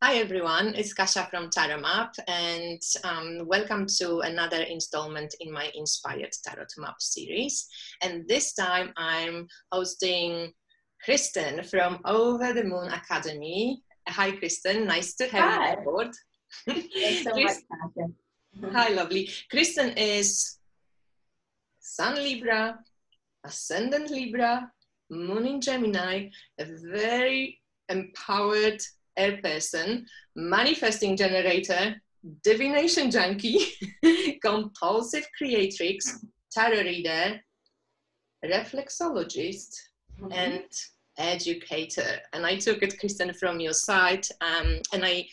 Hi everyone, it's Kasia from Tarot Map, and welcome to another installment in my Inspired Tarot Map series. And this time I'm hosting Kristen from Over the Moon Academy. Hi Kristen, nice to have Hi. you on board. Thanks so much, Kasia. Hi, lovely. Kristen is Sun Libra, Ascendant Libra, Moon in Gemini, a very empowered air person, manifesting generator, divination junkie, compulsive creatrix, tarot reader, reflexologist, and educator. And I took it, Kristen, from your site, and I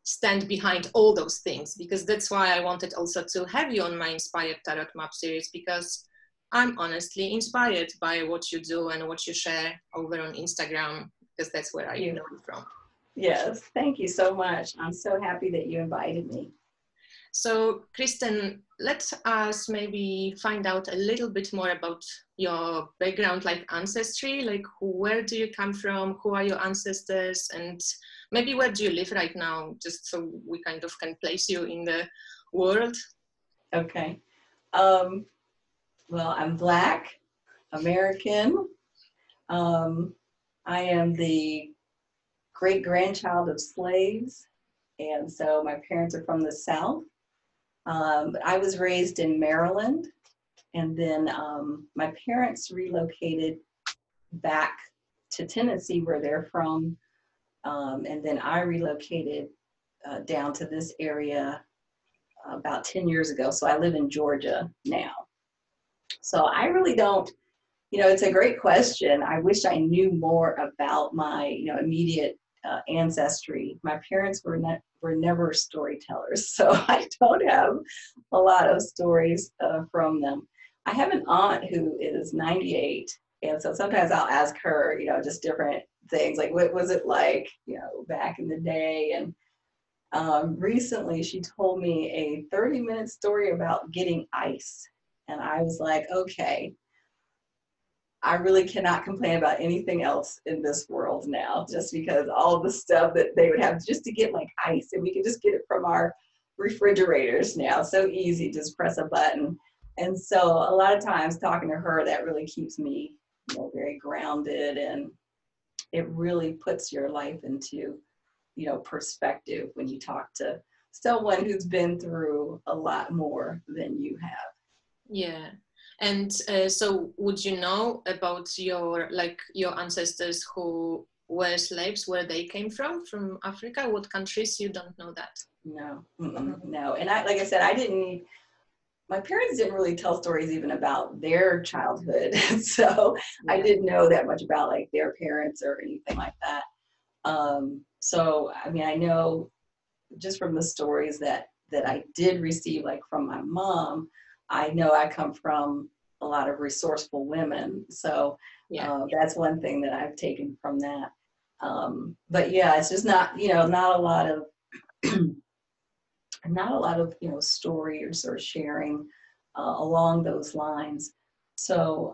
stand behind all those things because that's why I wanted also to have you on my Inspired Tarot Map series, because I'm honestly inspired by what you do and what you share over on Instagram, because that's where I know you from. Yes, thank you so much. I'm so happy that you invited me. So, Kristen, let us maybe find out a little bit more about your background, like ancestry, like where do you come from, who are your ancestors, and maybe where do you live right now, just so we kind of can place you in the world. Okay. Well, I'm Black, American. I am the great-grandchild of slaves, and so my parents are from the South. But I was raised in Maryland, and then my parents relocated back to Tennessee, where they're from, and then I relocated down to this area about 10 years ago. So I live in Georgia now. So I really don't, it's a great question. I wish I knew more about my, immediate ancestry. My parents were never storytellers, so I don't have a lot of stories from them. I have an aunt who is 98, and so sometimes I'll ask her, just different things, like what was it like, back in the day. And recently she told me a 30-minute story about getting ice. And I was like, okay, I really cannot complain about anything else in this world now, just because all the stuff that they would have just to get like ice, and we can just get it from our refrigerators now. So easy, just press a button. And so a lot of times talking to her, that really keeps me, very grounded, and it really puts your life into, perspective when you talk to someone who's been through a lot more than you have. Yeah. And so would you know about your ancestors who were slaves, where they came from Africa? What countries? You don't know that? No, no. And like I said, my parents didn't really tell stories even about their childhood. So yeah. I didn't know that much about like their parents or anything like that. So, I mean, I know just from the stories that I did receive, like from my mom, I know I come from a lot of resourceful women. So that's one thing that I've taken from that. But yeah, it's just not, not a lot of, stories or sharing along those lines. So,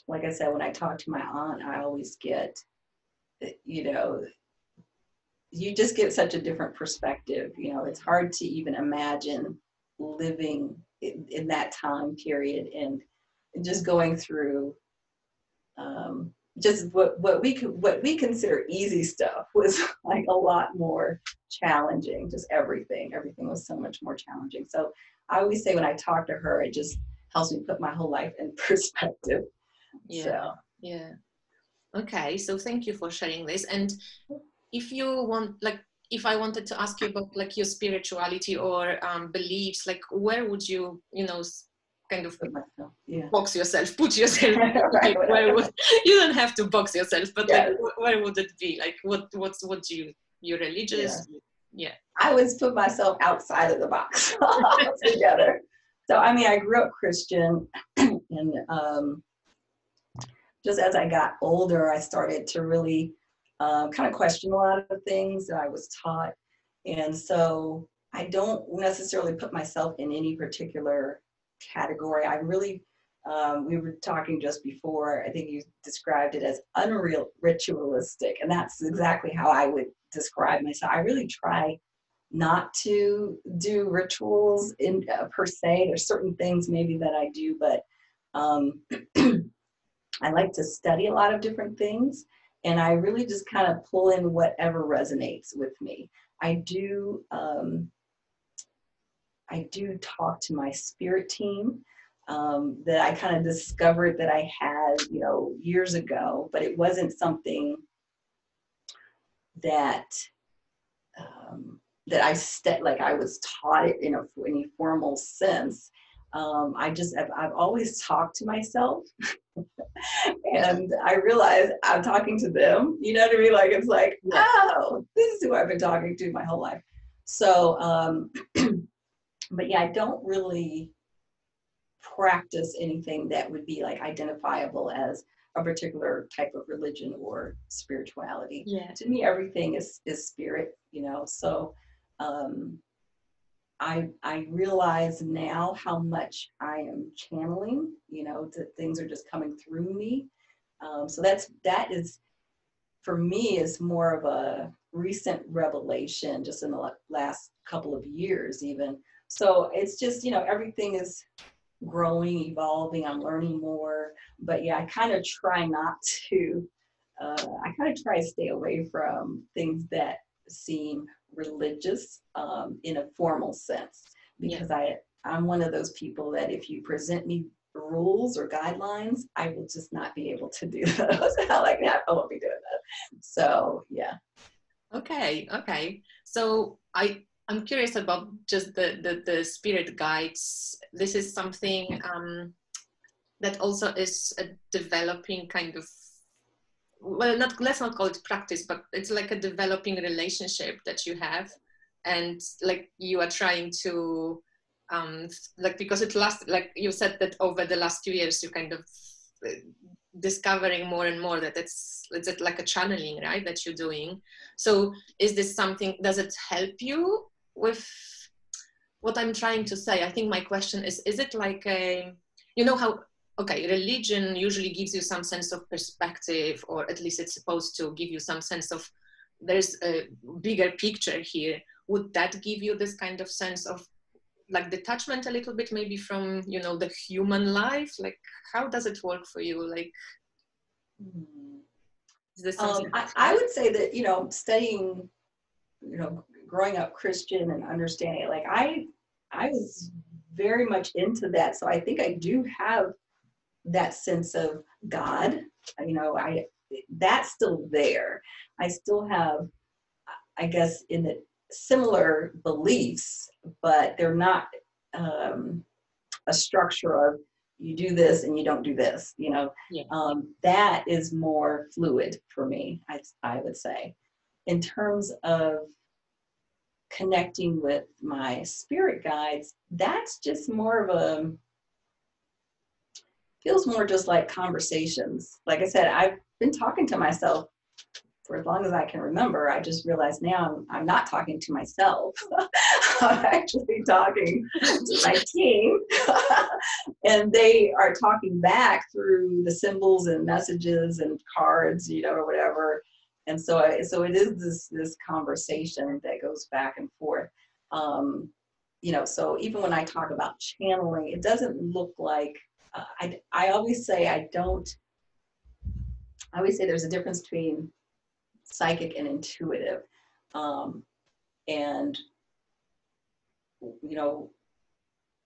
like I said, when I talk to my aunt, I always get, you just get such a different perspective. It's hard to even imagine living in that time period and just going through just what we consider easy stuff was like a lot more challenging. Just everything was so much more challenging. So I always say when I talk to her, it just helps me put my whole life in perspective. Yeah. Okay, so thank you for sharing this. And if you want, if I wanted to ask you about like your spirituality or beliefs, like where would you, kind of box yourself, put yourself, right, you don't have to box yourself, but like where would it be? Like what you're religious? Yeah. I always put myself outside of the box together. So, I mean, I grew up Christian, and just as I got older, I started to really kind of question a lot of things that I was taught. And so I don't necessarily put myself in any particular category. I really We were talking just before, I think you described it as unreal ritualistic, and that's exactly how I would describe myself. I really try not to do rituals in per se. There's certain things maybe that I do, but um, I like to study a lot of different things, and I really just kind of pull in whatever resonates with me. I do talk to my spirit team that I kind of discovered that I had, years ago, but it wasn't something that like I was taught it in any formal sense. I've always talked to myself, and I realize I'm talking to them. You know what I mean? Like it's like, oh, this is who I've been talking to my whole life. So, but yeah, I don't really practice anything that would be like identifiable as a particular type of religion or spirituality. Yeah. To me, everything is spirit, So I realize now how much I am channeling, that things are just coming through me. So that is for me is more of a recent revelation, just in the last couple of years, even. So it's just, everything is growing, evolving, I'm learning more. But yeah, I kind of try not to, I kind of try to stay away from things that seem religious in a formal sense, because I'm one of those people that if you present me rules or guidelines, I will just not be able to do those. Like that, I won't be doing that. So yeah. Okay. So I'm curious about just the spirit guides. This is something that also is a developing kind of, well, let's not call it practice, but it's like a developing relationship that you have, and like you are trying to like, because it lasts, like you said, that over the last 2 years you kind of discovering more and more that it's like a channeling, right, that you're doing. So is this something, does it help you with what I'm trying to say? I think my question is it like how, okay, religion usually gives you some sense of perspective, or at least it's supposed to give you some sense of there's a bigger picture here. Would that give you this kind of sense of like detachment a little bit, maybe from, the human life? Like, how does it work for you? Like, is this something I would say that, studying, growing up Christian and understanding it, like I was very much into that. So I think I do have that sense of God, that's still there. I still have, I guess, in the similar beliefs, but they're not a structure of you do this and you don't do this, that is more fluid for me, I would say. In terms of connecting with my spirit guides, that's just more of feels more just like conversations. Like I said, I've been talking to myself for as long as I can remember. I just realized now I'm not talking to myself. I'm actually talking to my team, and they are talking back through the symbols and messages and cards, or whatever. And so it is this conversation that goes back and forth. So even when I talk about channeling, it doesn't look like, I always say there's a difference between psychic and intuitive. And,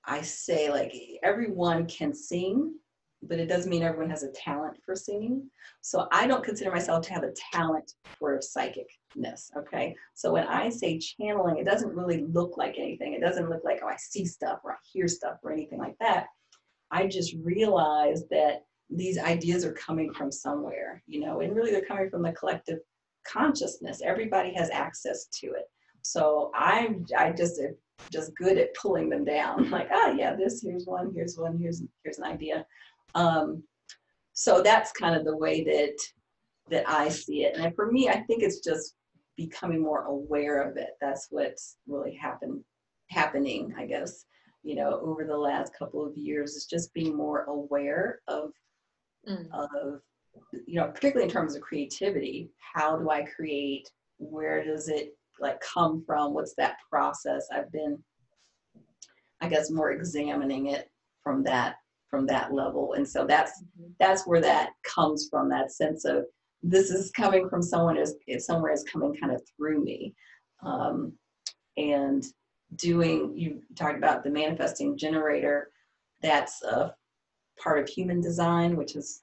I say like everyone can sing, but it doesn't mean everyone has a talent for singing. So I don't consider myself to have a talent for psychicness, okay? So when I say channeling, it doesn't really look like anything. It doesn't look like, oh, I see stuff or I hear stuff or anything like that. I just realize that these ideas are coming from somewhere, and really they're coming from the collective consciousness. Everybody has access to it. So I just good at pulling them down. Like, yeah, here's an idea. So that's kind of the way that I see it. And for me, I think it's just becoming more aware of it. That's what's really happening, I guess. you know, over the last couple of years is just being more aware Mm. of, you know, particularly in terms of creativity. How do I create? Where does it like come from? What's that process? I've been, I guess, more examining it from that level. And so that's where that comes from, that sense of this is coming from someone, is somewhere is coming kind of through me. And doing, you talked about the manifesting generator, that's a part of human design, which is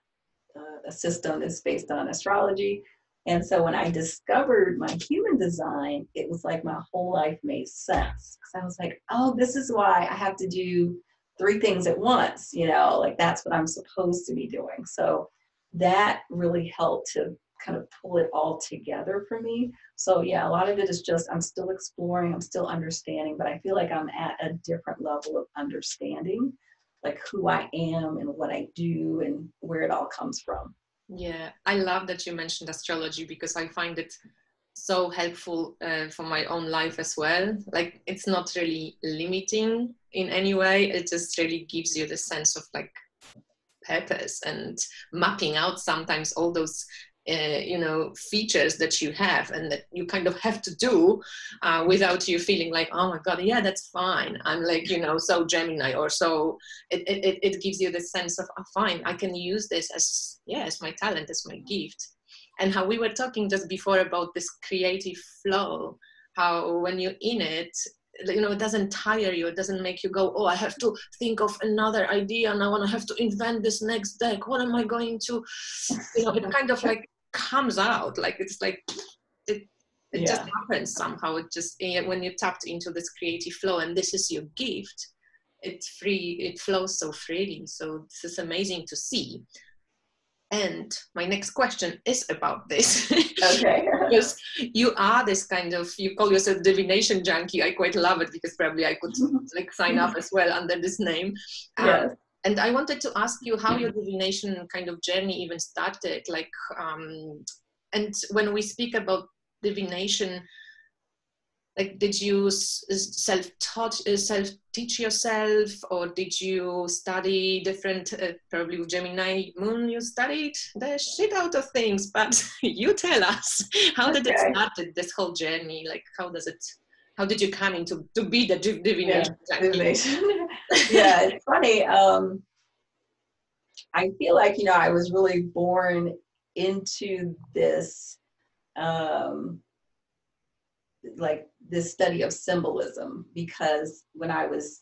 a system that's based on astrology. And so when I discovered my human design, it was like my whole life made sense. Because I was like, oh, this is why I have to do 3 things at once, you know, like that's what I'm supposed to be doing. So that really helped to kind of pull it all together for me. So yeah, a lot of it is just, I'm still exploring, I'm still understanding, but I feel like I'm at a different level of understanding, like who I am and what I do and where it all comes from. Yeah, I love that you mentioned astrology because I find it so helpful for my own life as well. Like it's not really limiting in any way. It just really gives you the sense of like purpose and mapping out sometimes all those you know, features that you have and that you kind of have to do without you feeling like, oh my God, yeah, that's fine. I'm like, you know, so Gemini or so. It gives you the sense of, oh, fine, I can use this as, yeah, as my talent, as my gift. And how we were talking just before about this creative flow, how when you're in it, you know, it doesn't tire you, it doesn't make you go, oh, I have to think of another idea and I want to have to invent this next deck, what am I going to, you know, it kind of like comes out, like it's like it just happens somehow. It just, when you tapped into this creative flow and this is your gift, it's free, it flows so freely. So this is amazing to see. And my next question is about this. Okay. Because you are this kind of, you call yourself divination junkie. I quite love it because probably I could like sign up as well under this name. Yes. And I wanted to ask you how your divination kind of journey even started. Like, and when we speak about divination, like, did you self-teach yourself, or did you study different, probably with Gemini moon, you studied the shit out of things, but you tell us, how did it start, this whole journey? Like, how did you come into to be the divination? Yeah, divination. Yeah, it's funny. I feel like, you know, I was really born into this, like this study of symbolism, because when I was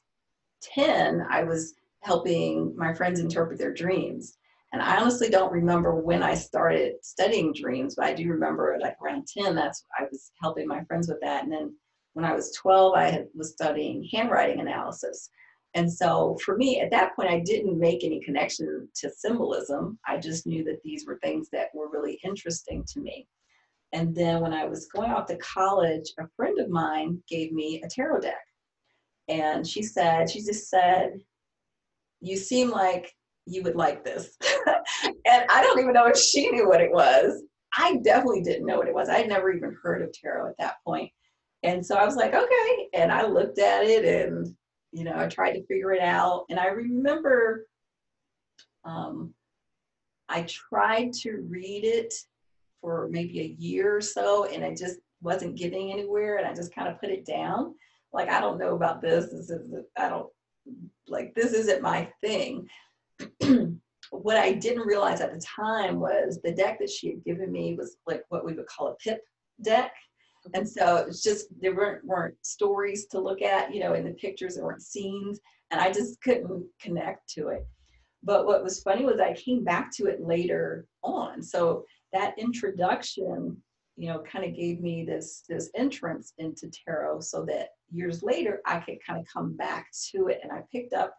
10, I was helping my friends interpret their dreams. And I honestly don't remember when I started studying dreams, but I do remember like around 10, I was helping my friends with that. And then when I was 12, was studying handwriting analysis. And so for me, at that point, I didn't make any connection to symbolism. I just knew that these were things that were really interesting to me. And then when I was going off to college, a friend of mine gave me a tarot deck. And she just said, you seem like you would like this. And I don't even know if she knew what it was. I definitely didn't know what it was. I had never even heard of tarot at that point. And so I was like, okay. And I looked at it and, you know, I tried to figure it out. And I remember I tried to read it for maybe a year or so, and I just wasn't getting anywhere. And I just kind of put it down. Like, I don't know about this. This isn't my thing. What I didn't realize at the time was the deck that she had given me was like what we would call a pip deck. And so it was just, there weren't stories to look at, you know, in the pictures, there weren't scenes, and I just couldn't connect to it. But what was funny was I came back to it later on. So that introduction, you know, kind of gave me this entrance into tarot, so that years later I could kind of come back to it. And I picked up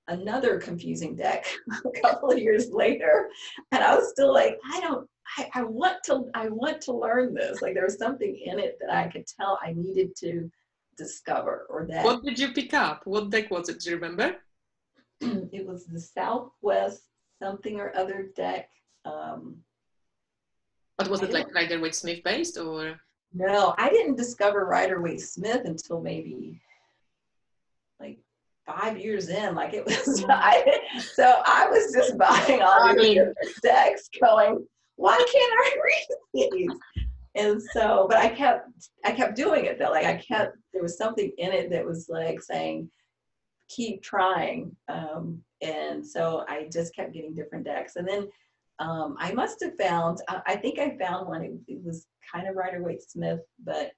another confusing deck a couple of years later, and I was still like, I want to learn this. Like, there was something in it that I could tell I needed to discover. Or that. What did you pick up? What deck was it? Do you remember? It was the Southwest something or other deck. But was it like Rider-Waite-Smith based, or? No, I didn't discover Rider-Waite-Smith until maybe like 5 years in, like it was, so I was just buying all these different decks going, why can't I read these? And so, but I kept doing it though. Like there was something in it that was like saying, keep trying. And so I just kept getting different decks. And then I must have found, I think I found one, it was kind of Rider-Waite-Smith, but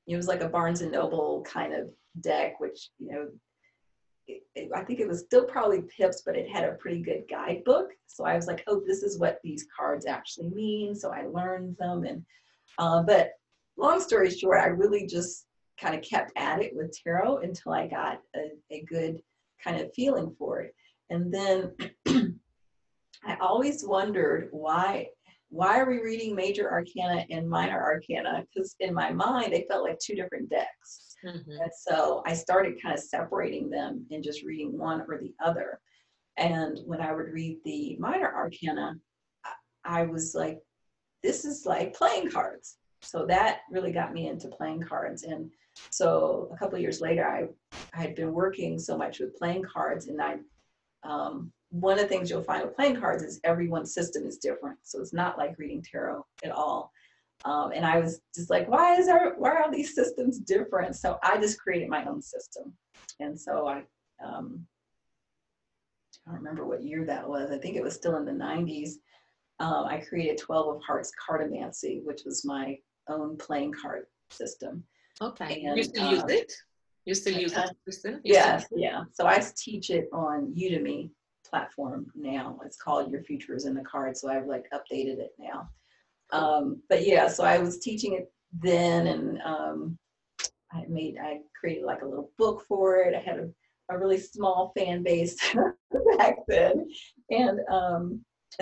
it was like a Barnes and Noble kind of deck, which, I think it was still probably Pips, but it had a pretty good guidebook. So I was like, oh, this is what these cards actually mean. So I learned them. And but long story short, I really just kind of kept at it with tarot until I got a good kind of feeling for it. And then I always wondered why are we reading major arcana and minor arcana? Because in my mind, they felt like two different decks. Mm-hmm. And so I started kind of separating them and just reading one or the other. And when I would read the minor arcana, I was like, this is like playing cards. So that really got me into playing cards. And so a couple of years later, I had been working so much with playing cards, and one of the things you'll find with playing cards is everyone's system is different. So it's not like reading tarot at all. And I was just like, why are all these systems different? So I just created my own system. And so I don't remember what year that was. I think it was still in the 90s. I created 12 of Hearts Catomancy, which was my own playing card system. Okay. And, you still use it? You still use it, Kristen? Yes, yeah. So I teach it on Udemy platform now. It's called Your Future is in the Cards. So I've like updated it now. But yeah, so I was teaching it then, and I created like a little book for it. I had a really small fan base back then, and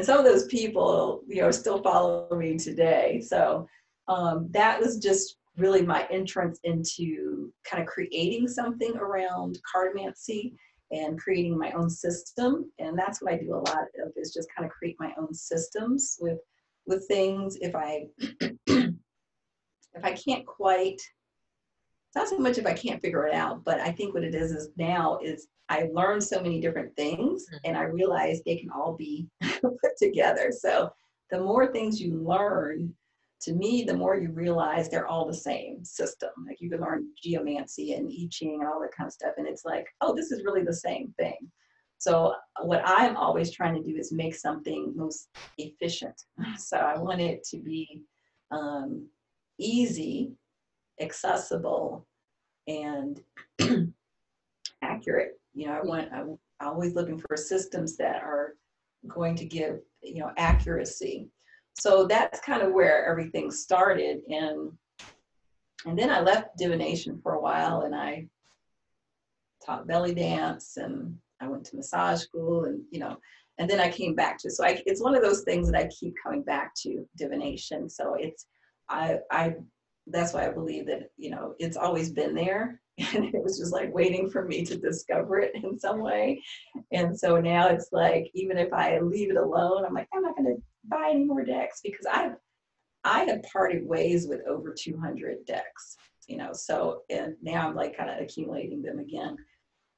some of those people, still follow me today. So that was just really my entrance into kind of creating something around cartomancy and creating my own system. And that's what I do a lot of, is just kind of create my own systems with things. If I can't quite, it's not so much if I can't figure it out, but I think what it is now I learned so many different things, and I realized they can all be put together. So the more things you learn, to me, the more you realize they're all the same system. Like you can learn geomancy and I Ching and all that kind of stuff, and it's like, oh, this is really the same thing. So what I'm always trying to do is make something most efficient. So I want it to be easy, accessible, and accurate. I'm always looking for systems that are going to give, accuracy. So that's kind of where everything started. And then I left divination for a while, and I taught belly dance, and I went to massage school, and and then I came back to it. So it's one of those things that I keep coming back to, divination. So that's why I believe that, it's always been there, and it was just like waiting for me to discover it in some way. And so now it's like, even if I leave it alone, I'm like, I'm not going to buy any more decks, because I have parted ways with over 200 decks, so, and now I'm like kind of accumulating them again.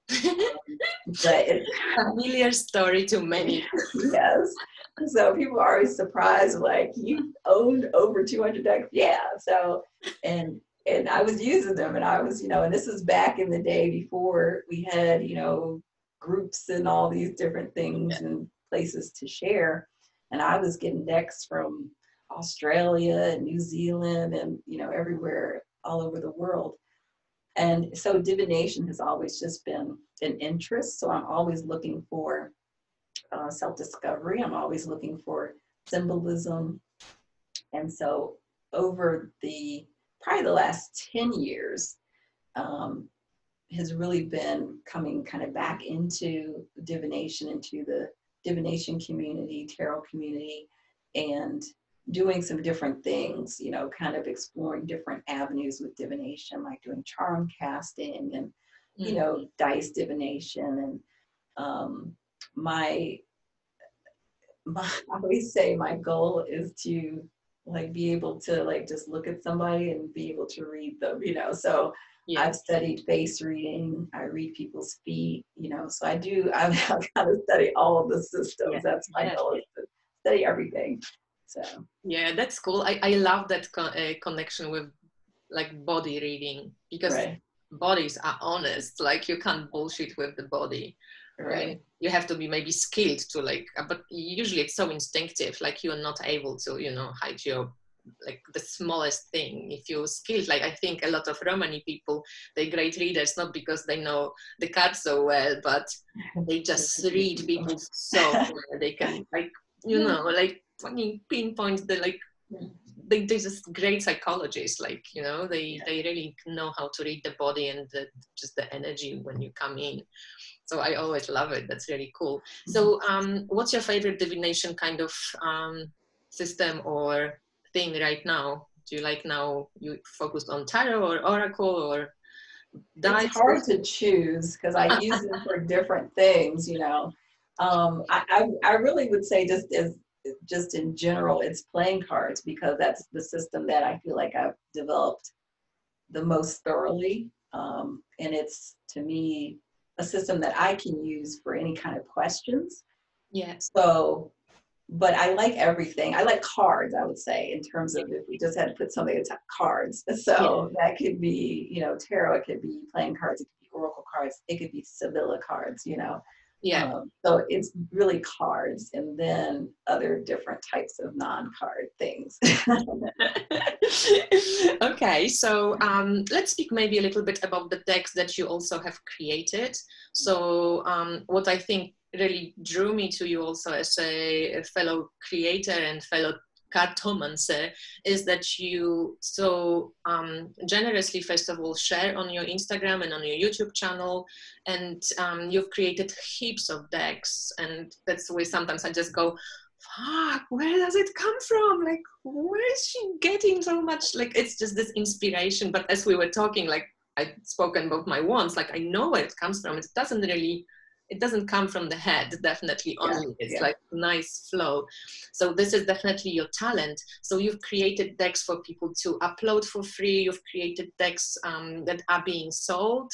But it's a familiar story to many. Yes. So people are always surprised, like, you owned over 200 decks. Yeah. So, and I was using them, and I was, and this is back in the day before we had, groups and all these different things and places to share. And I was getting decks from Australia and New Zealand and, everywhere, all over the world. And so divination has always just been an interest. So I'm always looking for self-discovery. I'm always looking for symbolism. And so over probably the last 10 years, has really been coming kind of back into divination, into the divination community, tarot community, and doing some different things, kind of exploring different avenues with divination, like doing charm casting and, dice divination. And I always say my goal is to like be able to like just look at somebody and be able to read them, so Yeah. I've studied face reading. I read people's feet, you know, so I've kind of study all of the Yeah. systems. That's my Yeah. goal, is to study everything. So, Yeah, that's cool. I love that connection with like body reading, because right, bodies are honest. Like you can't bullshit with the body. I mean, right, you have to be maybe skilled to like, but usually it's so instinctive. Like you're not able to, hide your like the smallest thing. If you're skilled, like I think a lot of Romani people, they're great readers, not because they know the cards so well, but they just read people so well. They can like, like fucking pinpoint the like they're just great psychologists, like they really know how to read the body and just the energy when you come in. So I always love it. That's really cool. So what's your favorite divination kind of system or thing right now? Do you like, now you focused on tarot or oracle or it's dice? hard to choose because I use them for different things, you know. I really would say just in general, it's playing cards, because that's the system that I feel like I've developed the most thoroughly. And it's, to me, a system that I can use for any kind of questions. Yeah. So, but I like everything. I like cards, I would say, in terms of, if we just had to put something into cards. So that could be, you know, tarot, it could be playing cards, it could be oracle cards, it could be Sevilla cards, you know. Yeah. So it's really cards, and then other different types of non-card things. Okay, so let's speak maybe a little bit about the decks that you also have created. So what I think really drew me to you also as a fellow creator and fellow Catomancy is that you so generously, first of all, share on your Instagram and on your YouTube channel, and you've created heaps of decks, and that's why sometimes I just go, fuck, where does it come from? Like, where is she getting so much? Like, it's just this inspiration. But as we were talking, like, I'd spoken about my wands, like, I know where it comes from. It doesn't come from the head, definitely only. It's like nice flow. So this is definitely your talent. So you've created decks for people to upload for free. You've created decks that are being sold.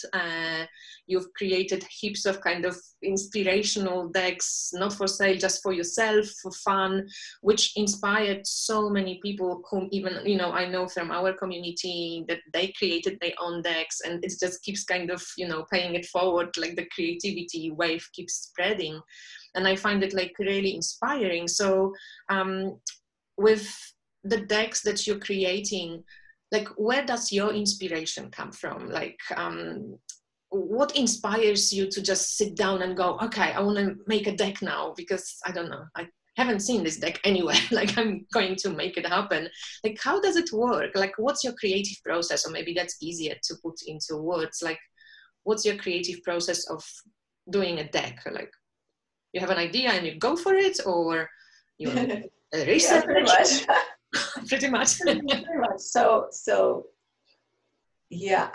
You've created heaps of kind of inspirational decks, not for sale, just for yourself, for fun, which inspired so many people whom even, I know from our community that they created their own decks, and it just keeps kind of, paying it forward, like the creativity wave keeps spreading. And I find it like really inspiring. So with the decks that you're creating, like where does your inspiration come from? Like what inspires you to just sit down and go, okay, I want to make a deck now, because I don't know, I haven't seen this deck anywhere. Like I'm going to make it happen. Like how does it work? Like what's your creative process? Or maybe that's easier to put into words. Like what's your creative process of doing a deck? Like you have an idea and you go for it, or you research? Yeah, pretty much. Pretty much. Pretty much. So yeah,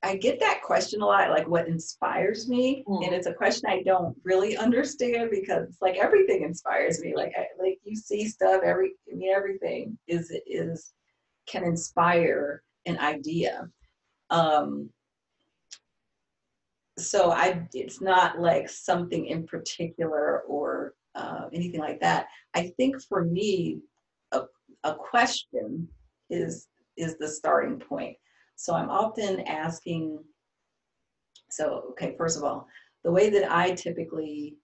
I get that question a lot, like what inspires me, and it's a question I don't really understand, because it's like everything inspires me. Like like you see stuff, everything is can inspire an idea. So it's not like something in particular or anything like that. I think for me, a question is the starting point. So I'm often asking, so okay, first of all, the way that I typically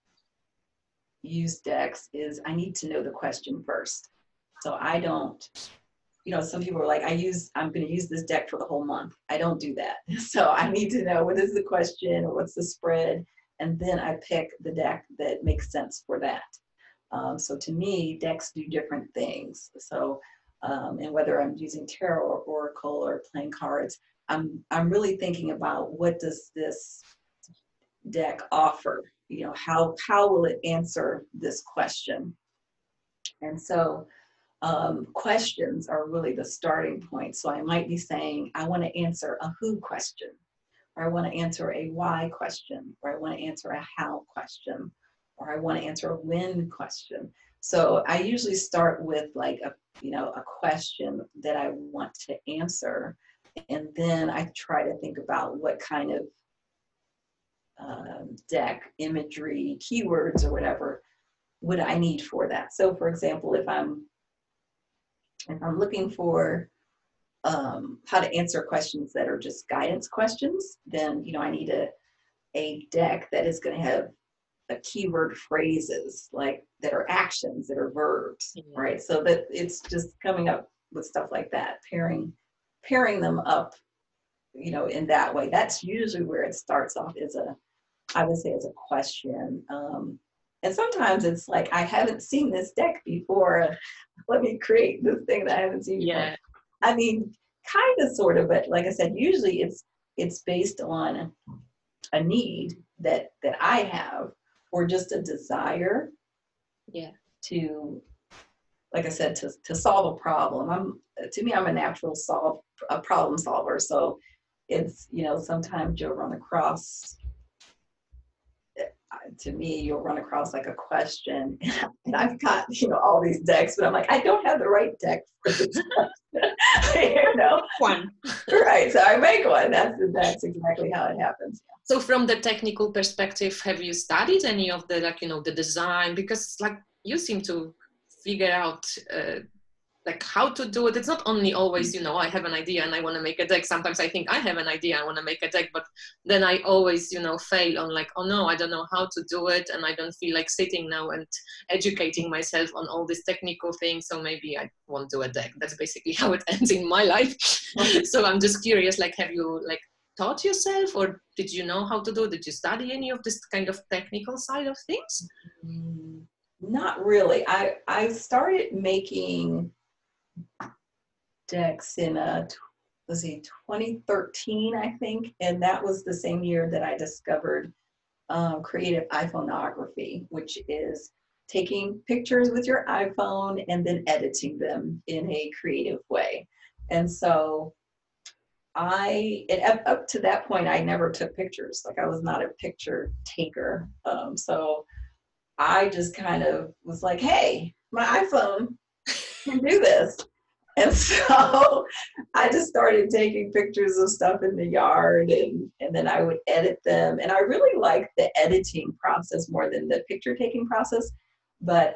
use decks is I need to know the question first. So I don't, some people are like, I'm going to use this deck for the whole month. I don't do that. So I need to know what is the question or what's the spread. And then I pick the deck that makes sense for that. So to me, decks do different things. So, and whether I'm using tarot or oracle or playing cards, I'm really thinking about, what does this deck offer? How will it answer this question? And so questions are really the starting point. So I might be saying, I want to answer a who question, or I want to answer a why question, or I want to answer a how question, or I want to answer a when question. So I usually start with like a question that I want to answer. And then I try to think about what kind of deck, imagery, keywords, or whatever would I need for that. So for example, if I'm looking for how to answer questions that are just guidance questions, then I need a deck that is going to have a keyword phrases like that are actions, that are verbs, right? So that it's just coming up with stuff like that, pairing them up, in that way. That's usually where it starts off, I would say as a question. And sometimes it's like, I haven't seen this deck before. Let me create this thing that I haven't seen before. Yeah. I mean, kind of, sort of, but like I said, usually it's based on a need that I have, or just a desire. Yeah. To, like I said, to solve a problem. I'm a natural problem solver. So it's, sometimes you'll run across, to me, you'll run across like a question, and I've got, all these decks, but I'm like, I don't have the right deck for this question. One. Right. So I make one. That's exactly how it happens. Yeah. So from the technical perspective, have you studied any of the, the design? Because you seem to figure out how to do it. It's not only always, I have an idea and I want to make a deck. Sometimes I think I have an idea, I want to make a deck, but then I always, fail on oh no, I don't know how to do it. And I don't feel like sitting now and educating myself on all these technical things. So maybe I won't do a deck. That's basically how it ends in my life. So I'm just curious, have you taught yourself, or did you know how to do it? Did you study any of this kind of technical side of things? Not really. I started making decks in 2013, I think, and that was the same year that I discovered creative iPhoneography, which is taking pictures with your iPhone and then editing them in a creative way. And so up to that point, I never took pictures. I was not a picture taker. So I just kind of was like, hey, my iPhone can do this. And so I just started taking pictures of stuff in the yard, and then I would edit them. And I really liked the editing process more than the picture taking process. But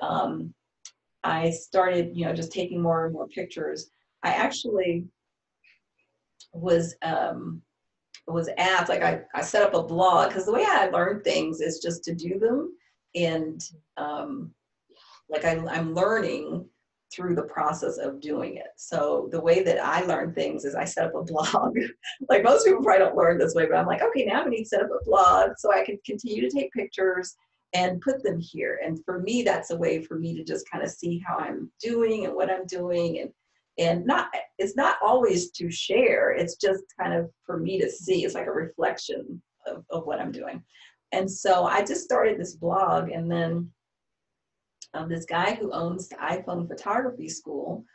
I started, just taking more and more pictures. I actually was asked, I set up a blog, because the way I learn things is just to do them. And I'm learning through the process of doing it. So the way that I learn things is I set up a blog. Most people probably don't learn this way, but I'm like, okay, now I need to set up a blog so I can continue to take pictures and put them here. And for me, that's a way for me to just kind of see how I'm doing and what I'm doing. And it's not always to share. It's just kind of for me to see. It's like a reflection of what I'm doing. And so I just started this blog, and then this guy who owns the iPhone photography school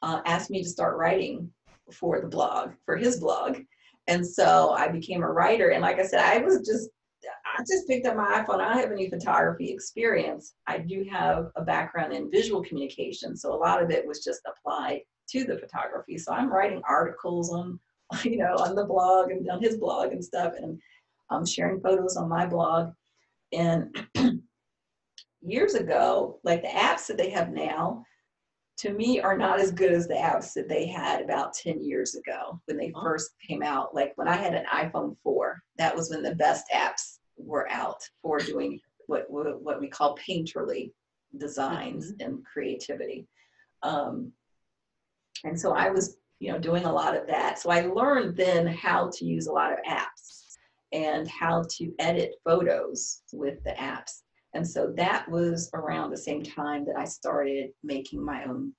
asked me to start writing for his blog. And so I became a writer. And like I said, I just picked up my iPhone. I don't have any photography experience. I do have a background in visual communication. So a lot of it was just applied to the photography. So I'm writing articles on the blog and on his blog and stuff. And I'm sharing photos on my blog. And years ago, the apps that they have now, to me, are not as good as the apps that they had about 10 years ago when they first came out. When I had an iPhone 4, that was when the best apps were out for doing what we call painterly designs and creativity. And so I was, doing a lot of that. So I learned then how to use a lot of apps and how to edit photos with the apps. And so that was around the same time that I started making my own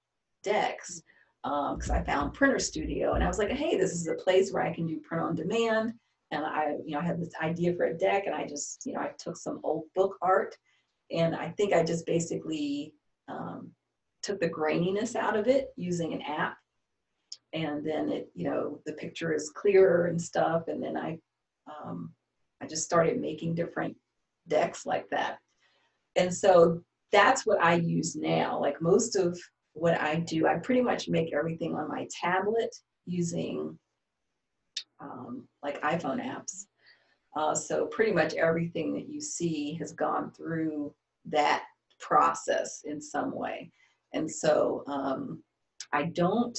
decks, because I found Printer Studio, and I was like, hey, this is a place where I can do print on demand. And I had this idea for a deck, and I just, I took some old book art, and I think I just basically took the graininess out of it using an app. And then it, the picture is clearer and stuff. And then I just started making different decks like that. And so that's what I use now. Most of what I do, I pretty much make everything on my tablet using like iPhone apps. So pretty much everything that you see has gone through that process in some way. And so I don't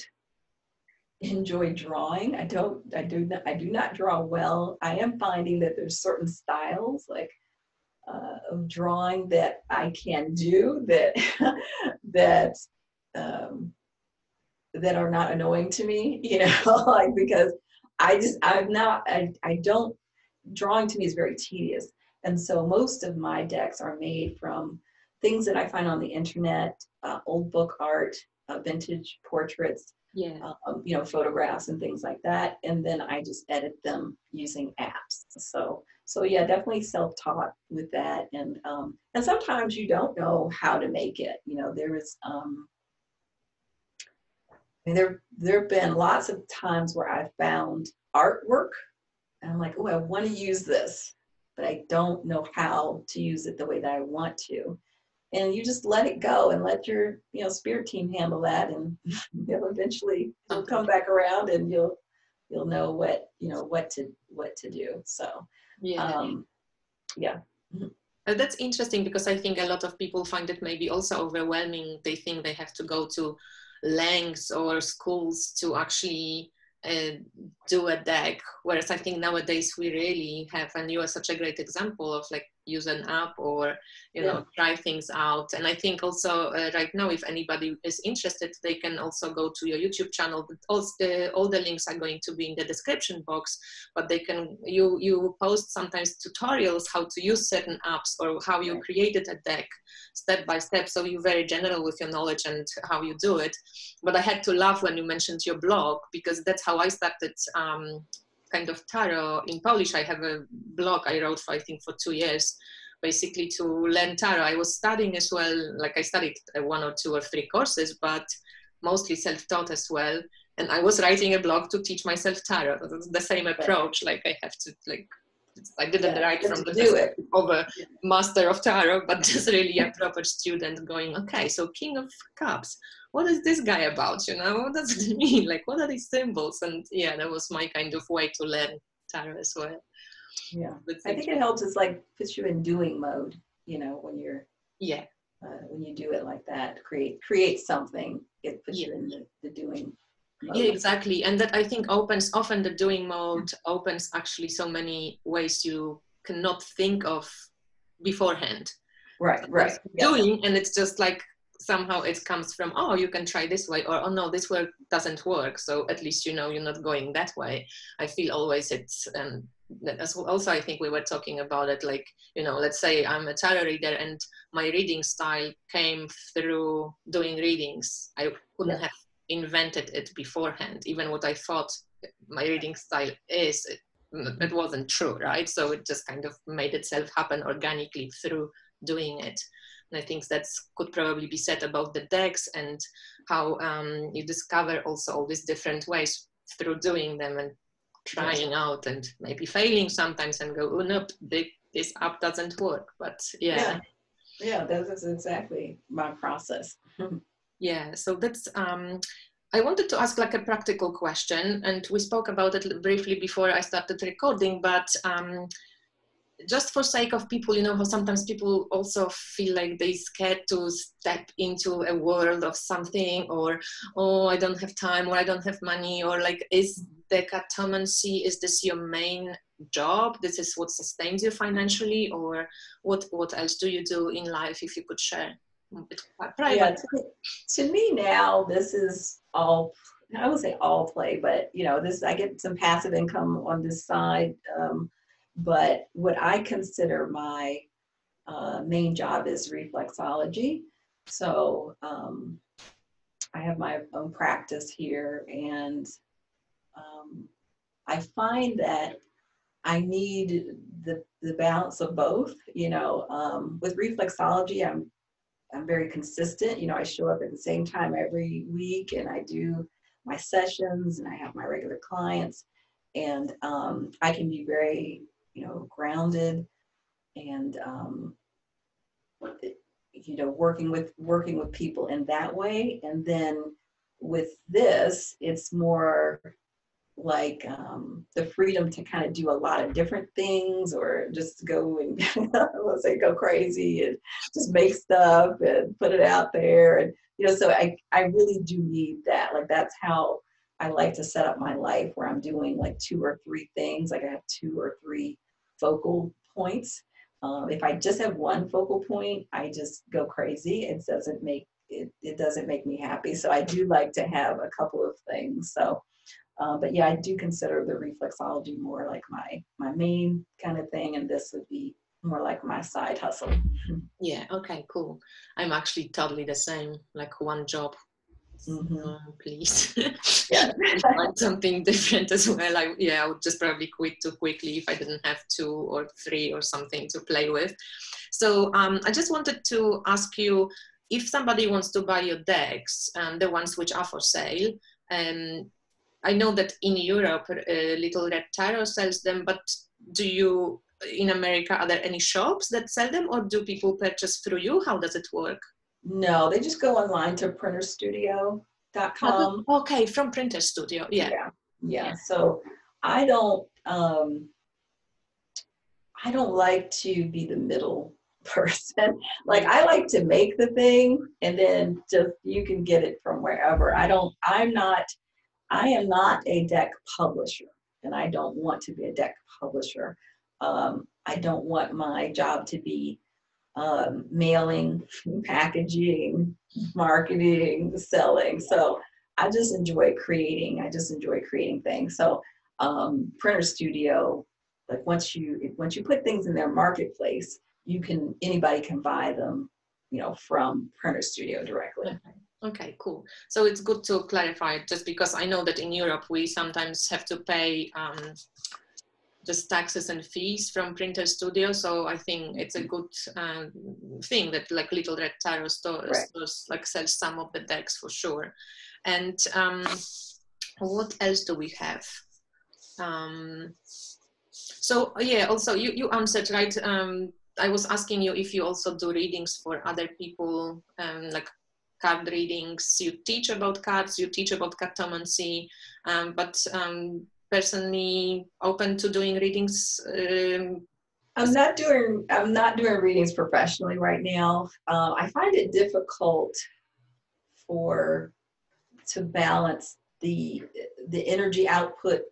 enjoy drawing. I do not draw well. I am finding that there's certain styles like of drawing that I can do that that um, that are not annoying to me, you know, like because I don't, drawing to me is very tedious. And so most of my decks are made from things that I find on the internet, old book art, vintage portraits, Yeah. you know, photographs and things like that. And then I just edit them using apps. So yeah, definitely self-taught with that. And sometimes you don't know how to make it. You know, there have been lots of times where I found artwork and I'm like, oh, I want to use this, but I don't know how to use it the way that I want to. And you just let it go and let your, you know, spirit team handle that, and they'll eventually you'll come back around and you'll know what, you know, what to do. So Yeah. Yeah. That's interesting because I think a lot of people find it maybe also overwhelming. They think they have to go to lengths or schools to actually uh, do a deck. Whereas I think nowadays we really have, and you are such a great example of like use an app or, you know, try things out. And I think also right now, if anybody is interested, they can also go to your YouTube channel. All the links are going to be in the description box, but they can, you post sometimes tutorials how to use certain apps or how you created a deck step by step. So you're very general with your knowledge and how you do it. But I had to laugh when you mentioned your blog, because that's how I started kind of tarot in Polish. I have a blog I wrote for, I think, for 2 years, basically to learn tarot. I was studying as well, like I studied 1 or 2 or 3 courses, but mostly self-taught as well. And I was writing a blog to teach myself tarot. That's the same approach. Like I have to, like, I didn't write from the perspective of a master of tarot, but just really a proper student going, okay, so King of Cups, what is this guy about? You know, what does it mean? Like, what are these symbols? And yeah, that was my kind of way to learn tarot as well. Yeah, I think it helps. It's like puts you in doing mode. You know, when you're when you do it like that, create something. It puts you in the doing mode. Yeah, exactly. And that I think opens, often the doing mode opens actually so many ways you cannot think of beforehand. Right. Doing, and it's just like somehow it comes from, oh, you can try this way, or oh no, this way doesn't work. So at least you know you're not going that way. I feel always it's also I think we were talking about it, like, you know, let's say I'm a tarot reader and my reading style came through doing readings. I couldn't have invented it beforehand. Even what I thought my reading style is, it wasn't true, right? So it just kind of made itself happen organically through doing it. And I think that's could probably be said about the decks and how you discover also all these different ways through doing them and trying out and maybe failing sometimes and go, oh nope, this app doesn't work. But yeah, that's exactly my process. Yeah, so that's I wanted to ask like a practical question, and we spoke about it briefly before I started recording, but just for sake of people, you know how sometimes people also feel like they're scared to step into a world of something, or, oh, I don't have time, or I don't have money, or like, is the Catomancy, is this your main job? This is what sustains you financially, or what else do you do in life, if you could share? Yeah, to me now, this is all, I would say all play, but you know, this, I get some passive income on this side. But what I consider my main job is reflexology. So I have my own practice here, and I find that I need the balance of both. You know, with reflexology, I'm very consistent. You know, I show up at the same time every week, and I do my sessions, and I have my regular clients, and I can be very, you know, grounded, and you know, working with people in that way. And then with this, it's more like the freedom to kind of do a lot of different things, or just go and let's say go crazy and just make stuff and put it out there. And so I really do need that. Like that's how I like to set up my life, where I'm doing like 2 or 3 things. Like I have 2 or 3 focal points. If I just have one focal point, I just go crazy. It doesn't make me happy. So I do like to have a couple of things. So but yeah, I do consider the reflexology more like my main kind of thing, and this would be more like my side hustle. Yeah, okay, cool. I'm actually totally the same, like one job. Please. Yeah. Find something different as well. I would just probably quit too quickly if I didn't have 2 or 3 or something to play with. So I just wanted to ask you, if somebody wants to buy your decks, the ones which are for sale, I know that in Europe, Little Red Tarot sells them, but in America, are there any shops that sell them, or do people purchase through you? How does it work? No, they just go online to printerstudio.com. Okay, from Printer Studio, yeah. Yeah. So I don't like to be the middle person. Like I like to make the thing, and then just you can get it from wherever. I am not a deck publisher, and I don't want to be a deck publisher. I don't want my job to be mailing, packaging, marketing, selling. So I just enjoy creating. I just enjoy creating things. So Printer Studio, like once you put things in their marketplace, anybody can buy them, from Printer Studio directly. Okay, cool. So it's good to clarify, just because I know that in Europe we sometimes have to pay just taxes and fees from Printer Studio. So I think it's a good thing that like Little Red Tarot stores like sell some of the decks for sure. And what else do we have? So yeah, also you answered, right? I was asking you if you also do readings for other people, like card readings. You teach about cards, you teach about Catomancy, but personally open to doing readings. I'm not doing readings professionally right now. I find it difficult to balance the energy output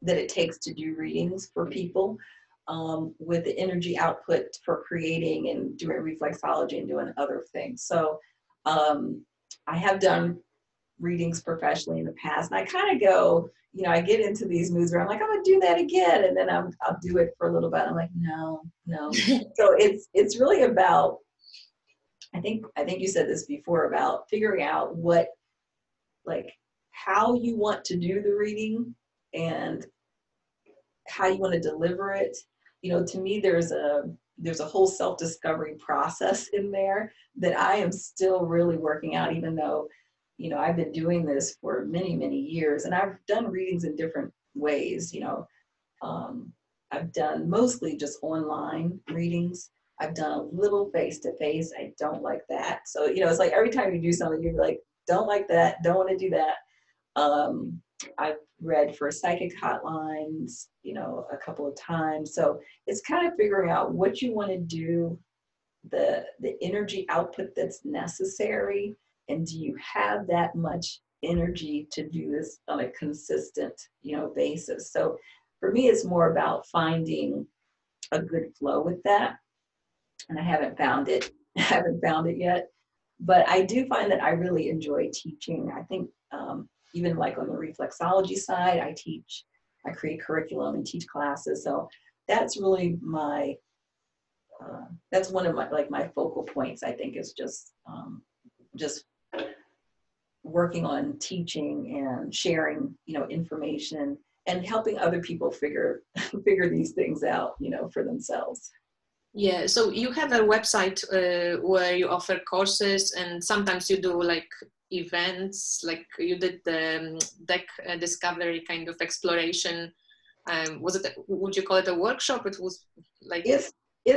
that it takes to do readings for people with the energy output for creating and doing reflexology and doing other things. So I have done readings professionally in the past, and I kind of go, I get into these moods where I'm like, I'm gonna do that again, and then I'll do it for a little bit. I'm like, no. So it's really about, I think you said this before, about figuring out how you want to do the reading and how you want to deliver it. To me, there's a whole self-discovery process in there that I am still really working out, even though, I've been doing this for many, many years, and I've done readings in different ways. I've done mostly just online readings. I've done a little face-to-face. I don't like that. So, it's like every time you do something, you're like, don't like that, don't want to do that. I've read for psychic hotlines, a couple of times. So it's kind of figuring out what you want to do, the energy output that's necessary, and do you have that much energy to do this on a consistent, basis. So for me, it's more about finding a good flow with that. And I haven't found it yet. But I do find that I really enjoy teaching. I think even like on the reflexology side, I create curriculum and teach classes. So that's really that's one of my focal points, I think, is just working on teaching and sharing, information and helping other people figure these things out, for themselves. Yeah, so you have a website where you offer courses, and sometimes you do like events, like you did the deck discovery kind of exploration. Would you call it a workshop? It was like it's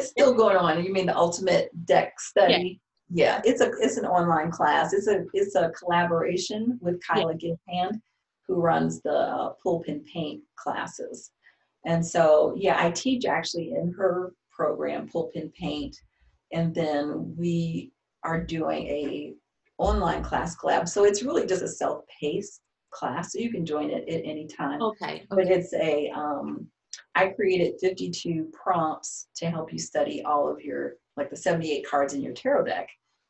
still going on. You mean the ultimate deck study? Yeah, it's an online class. It's a collaboration with Kyla Gilhand, who runs the pull pin paint classes. And so, yeah, I teach actually in her program, Pull Pin Paint, and then we are doing a online class collab. So it's really just a self-paced class, so you can join it at any time. Okay. But it's a, I created 52 prompts to help you study all of your, like the 78 cards in your tarot deck.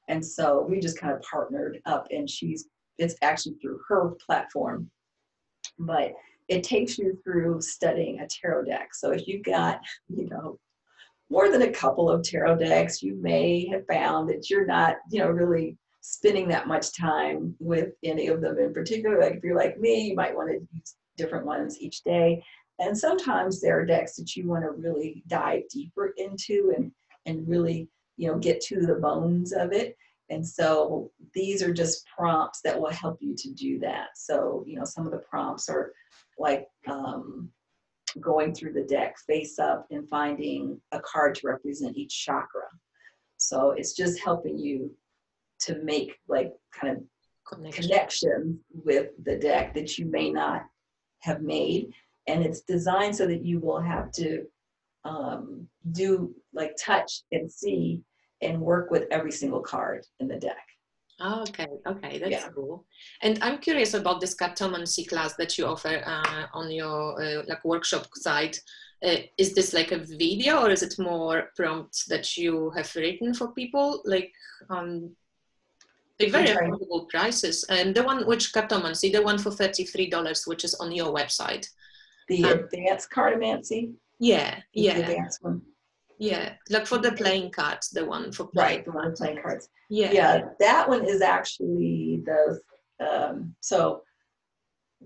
And so we just kind of partnered up, and it's actually through her platform, but it takes you through studying a tarot deck. So if you've got, more than a couple of tarot decks, you may have found that you're not, really spending that much time with any of them in particular. Like if you're like me, you might want to use different ones each day. And sometimes there are decks that you want to really dive deeper into and really, get to the bones of it. And so these are just prompts that will help you to do that. So, some of the prompts are like going through the deck face up and finding a card to represent each chakra. So it's just helping you to make like kind of connections with the deck that you may not have made. And it's designed so that you will have to do like touch and see and work with every single card in the deck. Oh, okay, that's cool. And I'm curious about this Catomancy class that you offer on your like workshop site. Is this like a video, or is it more prompts that you have written for people? Like very affordable prices. And the one which Catomancy, the one for $33, which is on your website. The advanced Catomancy? Yeah. The advanced one. Yeah, like for the playing cards, the one for playing. Right, the one playing cards. Yeah, that one is actually the, so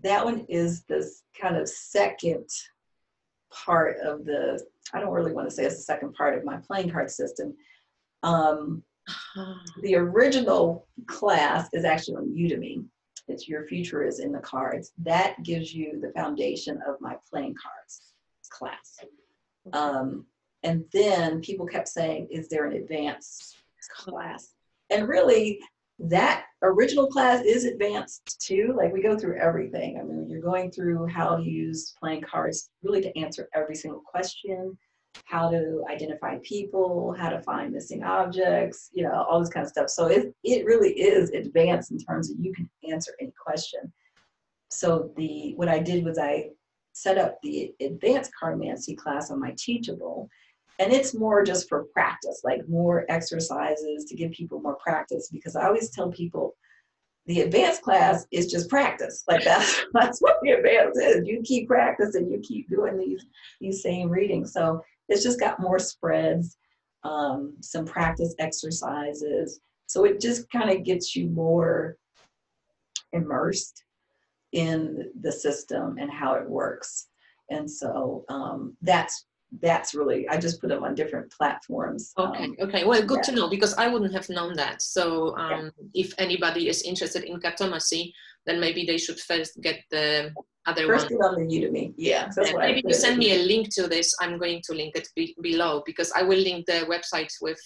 that one is this kind of second part of the, I don't really want to say it's the second part of my playing card system. The original class is actually on Udemy. It's Your Future is in the Cards. That gives you the foundation of my playing cards class. And then people kept saying, is there an advanced class? And really, that original class is advanced too. Like we go through everything. I mean, you're going through how to use playing cards really to answer every single question, how to identify people, how to find missing objects, all this kind of stuff. So it really is advanced in terms of you can answer any question. So what I did was I set up the advanced Catomancy class on my Teachable. And it's more just for practice, like more exercises to give people more practice, because I always tell people the advanced class is just practice. Like that's what the advanced is. You keep practicing, you keep doing these same readings. So it's just got more spreads, some practice exercises. So it just kind of gets you more immersed in the system and how it works. And so that's really, I just put them on different platforms. Okay. Well, good to know, because I wouldn't have known that. So if anybody is interested in Catomancy, then maybe they should first get the other one. First on the Udemy, that's what maybe you send me a link to this. I'm going to link it below, because I will link the website with,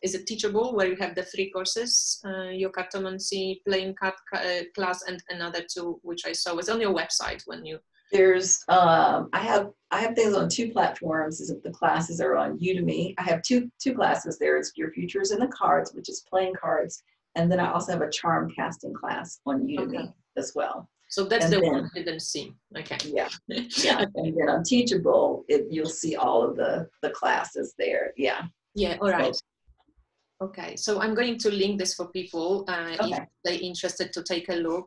is it Teachable, where you have the 3 courses, your Catomancy playing card class and another 2, which I saw was on your website when you. There's, I have things on 2 platforms. The classes are on Udemy. I have two classes there. It's Your Futures in the Cards, which is playing cards. And then I also have a charm casting class on Udemy as well. So that's the one I didn't see. Okay. Yeah. And then on Teachable, you'll see all of the classes there. Yeah. Yeah. All right. Okay, so I'm going to link this for people if they're interested to take a look.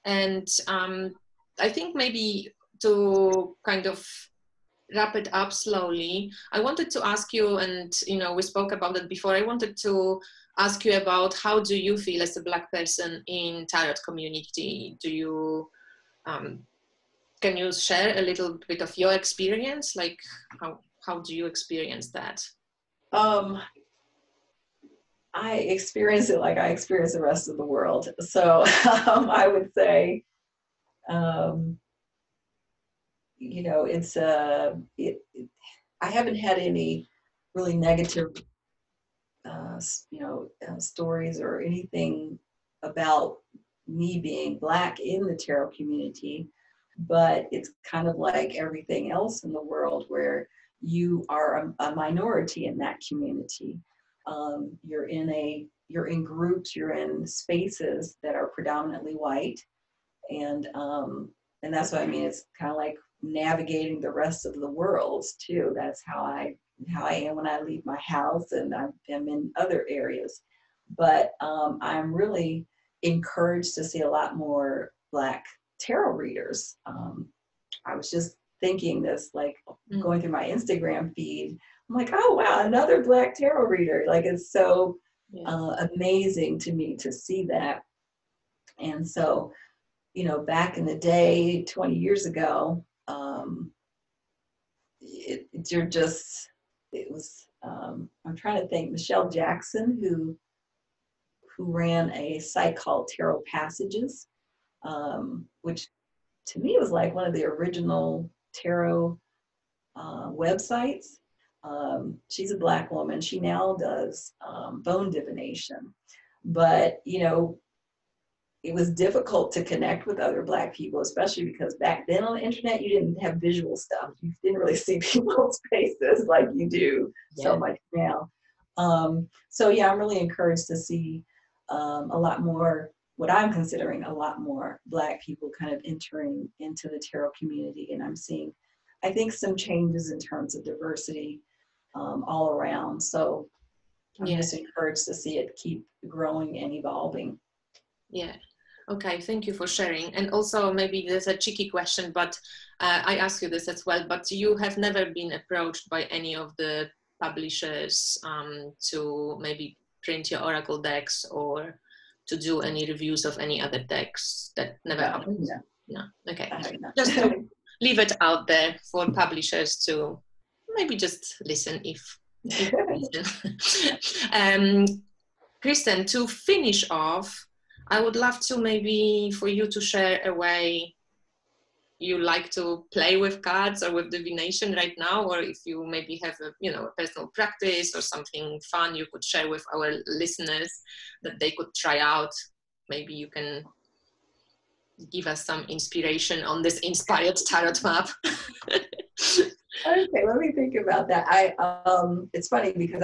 And I think maybe to kind of wrap it up slowly, I wanted to ask you, and we spoke about it before, I wanted to ask you about how do you feel as a Black person in tarot community? Do you, can you share a little bit of your experience? Like how do you experience that? I experience it like I experience the rest of the world. So I would say, it's I haven't had any really negative, stories or anything about me being Black in the tarot community, but it's kind of like everything else in the world where you are a minority in that community. You're in groups, you're in spaces that are predominantly white, and that's what I mean. It's kind of like navigating the rest of the world too. That's how I am when I leave my house, and I am in other areas. But I'm really encouraged to see a lot more Black tarot readers. I was just thinking this, like going through my Instagram feed, I'm like, oh wow, another Black tarot reader. Like, it's so amazing to me to see that. And so, you know, back in the day, 20 years ago, I'm trying to think, Michelle Jackson, who ran a site called Tarot Passages, which to me was like one of the original tarot websites. She's a Black woman. She now does bone divination. But, you know, it was difficult to connect with other Black people, especially because back then on the internet, you didn't have visual stuff. You didn't really see people's faces like you do so much now. So yeah, I'm really encouraged to see a lot more, what I'm considering a lot more Black people kind of entering into the tarot community. And I'm seeing, I think, some changes in terms of diversity all around. So I'm just encouraged to see it keep growing and evolving. Yeah. Okay, thank you for sharing. And also, maybe there's a cheeky question, but I ask you this as well, but you have never been approached by any of the publishers to maybe print your oracle decks or to do any reviews of any other decks? That never happened? No. Okay. Just to leave it out there for publishers to maybe just listen if listen. Kristen, to finish off, I would love to maybe for you to share a way you like to play with cards or with divination right now, or if you maybe have a personal practice or something fun you could share with our listeners that they could try out. Maybe you can give us some inspiration on this inspired tarot map. Okay, let me think about that. It's funny because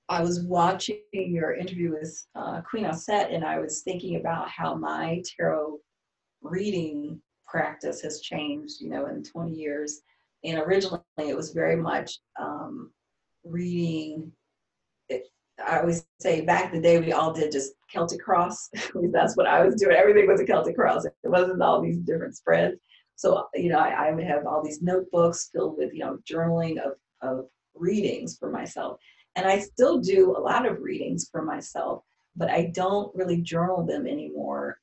I was watching your interview with Queen Osset, and I was thinking about how my tarot reading practice has changed, in 20 years. And originally it was very much reading. I always say back in the day, we all did just Celtic Cross. That's what I was doing. Everything was a Celtic Cross. It wasn't all these different spreads. So, I would have all these notebooks filled with, journaling of readings for myself. And I still do a lot of readings for myself, but I don't really journal them anymore.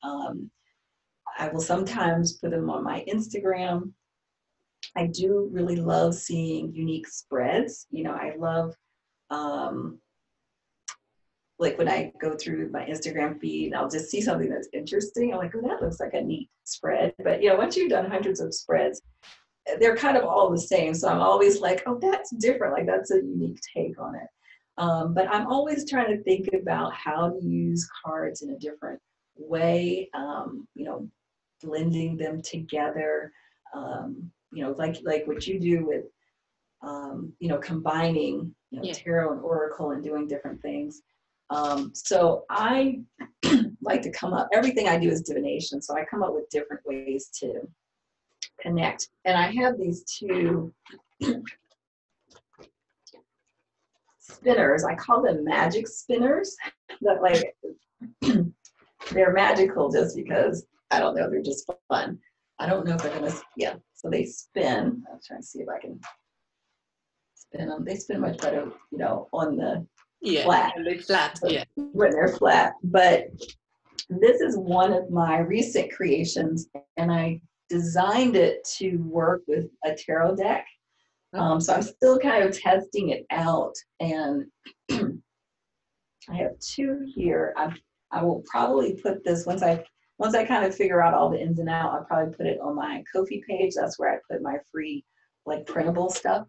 I will sometimes put them on my Instagram. I do really love seeing unique spreads. I love, like when I go through my Instagram feed, I'll just see something that's interesting. I'm like, oh, that looks like a neat spread. But, once you've done hundreds of spreads, they're kind of all the same. So I'm always like, oh, that's different. Like, that's a unique take on it. But I'm always trying to think about how to use cards in a different way, blending them together, like what you do with, combining, tarot and oracle and doing different things. So I like to come up, everything I do is divination. So I come up with different ways to connect. And I have these two spinners. I call them magic spinners. That they're magical just because, I don't know, they're just fun. I don't know if they're gonna, so they spin. I'm trying to see if I can spin them. They spin much better, on the flat. When they're flat. But this is one of my recent creations, and I designed it to work with a tarot deck. So I'm still kind of testing it out, and I have two here. I will probably put this once I kind of figure out all the ins and outs. I'll probably put it on my Ko-fi page. That's where I put my free printable stuff.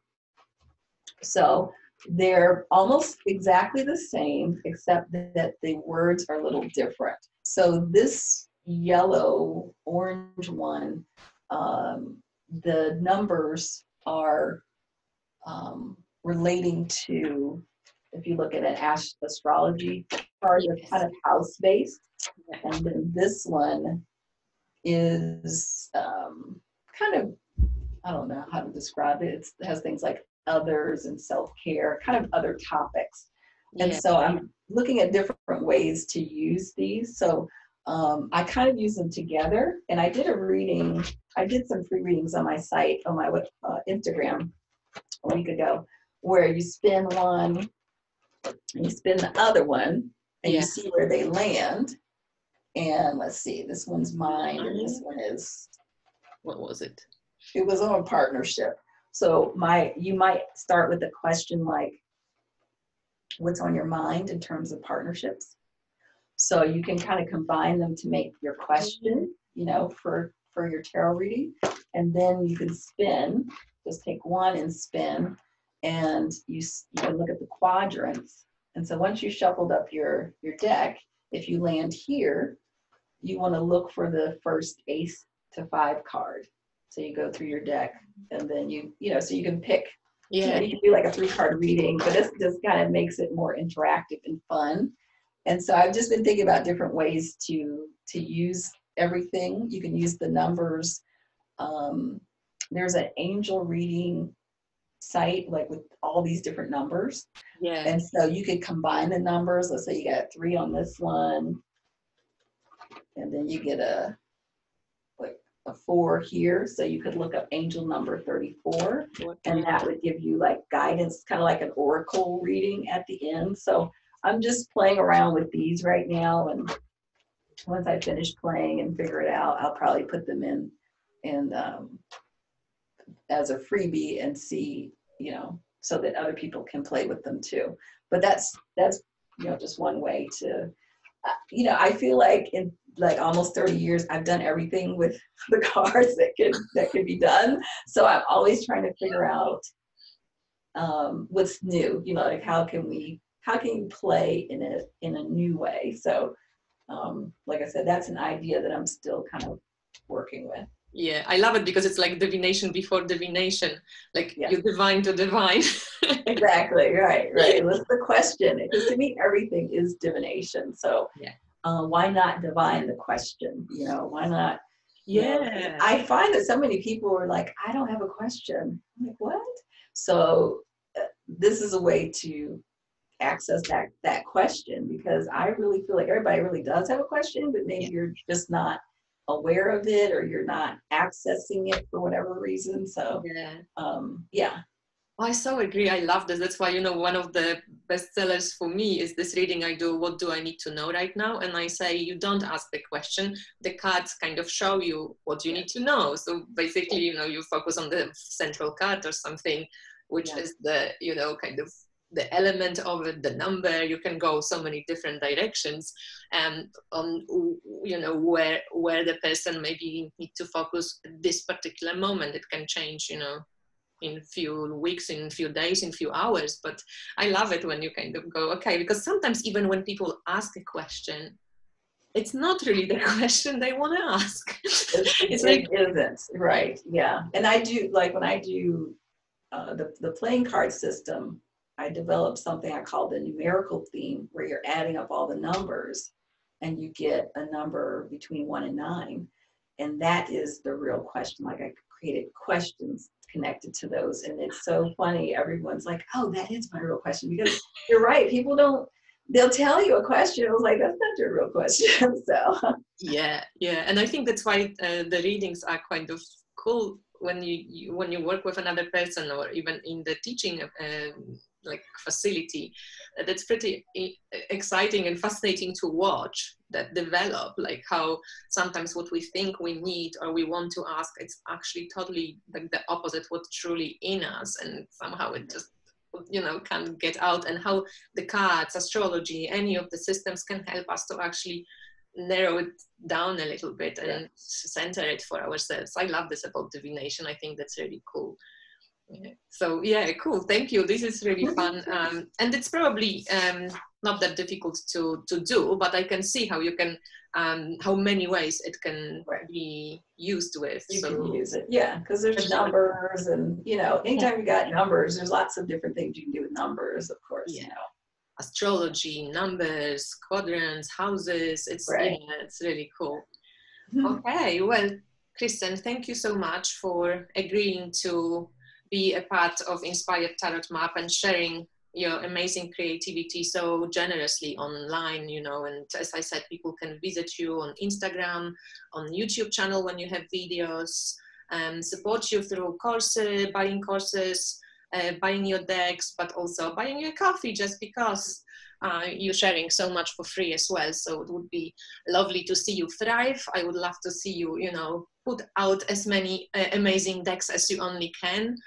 So They're almost exactly the same, except that the words are a little different. So this yellow orange one, the numbers are relating to, if you look at an astrology chart, it's kind of house based. And then this one is kind of, I don't know how to describe it. It has things like others and self-care, kind of other topics. And so I'm looking at different ways to use these. So I kind of use them together. And I did a reading, I did some free readings on my site, on my Instagram a week ago, where you spin one, and you spin the other one, and you see where they land. And let's see, this one's mine, and this one is, what was it? It was on partnership. So you might start with a question like, what's on your mind in terms of partnerships? So you can kind of combine them to make your question, you know, for your tarot reading. And then you can spin, just take one and spin, and you can look at the quadrants. And so once you shuffled up your deck, if you land here, you want to look for the first ace to 5 card. So you go through your deck, and then you know, so you can pick, you know, you can do like a 3-card reading, but this just kind of makes it more interactive and fun. And so I've just been thinking about different ways to use everything. You can use the numbers. There's an angel reading site, like with all these different numbers. Yeah. And so you could combine the numbers. Let's say you got 3 on this one, and then you get a 4 here. So you could look up angel number 34, and that would give you like guidance, kind of like an oracle reading at the end. So I'm just playing around with these right now, and once I finish playing and figure it out, I'll probably put them in as a freebie and see, you know, so that other people can play with them too. But that's you know, just one way to, you know, I feel like in like almost 30 years, I've done everything with the cards that could be done. So I'm always trying to figure out what's new, you know, like how can you play in a new way? So like I said, that's an idea that I'm still kind of working with. Yeah, I love it because it's like divination before divination, like you divine to divine. Exactly, right. What's the question? Because to me, everything is divination. So why not divine the question? You know, why not? Yeah. I find that so many people are like, I don't have a question. I'm like, what? So this is a way to access that question, because I really feel like everybody really does have a question, but maybe you're just not aware of it, or you're not accessing it for whatever reason. So I so agree. I love this. That's why, you know, one of the best sellers for me is this reading I do, what do I need to know right now? And I say, you don't ask the question. The cards kind of show you what you need to know. So basically, you know, you focus on the central card or something, which is the, you know, kind of the element of it, the number. You can go so many different directions, and on, you know, where the person maybe need to focus at this particular moment. It can change, you know, in few weeks, in few days, in few hours. But I love it when you kind of go, okay, because sometimes even when people ask a question, it's not really the question they want to ask. It isn't, right? Yeah. And I do, like when I do the playing card system, I developed something I call the numerical theme, where you're adding up all the numbers and you get a number between 1 and 9. And that is the real question. Like, I created questions connected to those. And it's so funny. Everyone's like, oh, that is my real question. Because you're right. People don't, they'll tell you a question. I was like, that's not your real question. So yeah. And I think that's why the readings are kind of cool when you work with another person, or even in the teaching like facility. That's pretty exciting and fascinating to watch that develop, like how sometimes what we think we need or we want to ask, it's actually totally like the opposite, what's truly in us, and somehow it just, you know, can't get out. And how the cards, astrology, any of the systems can help us to actually narrow it down a little bit and center it for ourselves. I love this about divination. I think that's really cool. Yeah. So yeah, cool. Thank you. This is really fun, and it's probably not that difficult to do, but I can see how you can how many ways it can Right. be used with. You So can use it, yeah, because there's numbers, and you know, anytime you got numbers, there's lots of different things you can do with numbers, of course, yeah, you know. astrology, numbers, quadrants, houses. It's Right. yeah, it's really cool. Okay, well, Kristen, thank you so much for agreeing to be a part of Inspired Tarot Map and sharing your amazing creativity so generously online, you know, and as I said, people can visit you on Instagram, on YouTube channel when you have videos, support you through courses, buying your decks, but also buying your coffee just because you're sharing so much for free as well. So it would be lovely to see you thrive. I would love to see you, you know, put out as many amazing decks as you only can,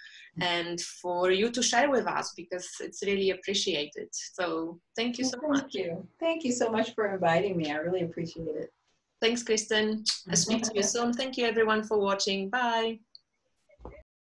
and for you to share with us because it's really appreciated. So thank you so much. Thank you. Thank you so much for inviting me. I really appreciate it. Thanks, Kristen. I'll speak to you soon. Thank you everyone for watching. Bye.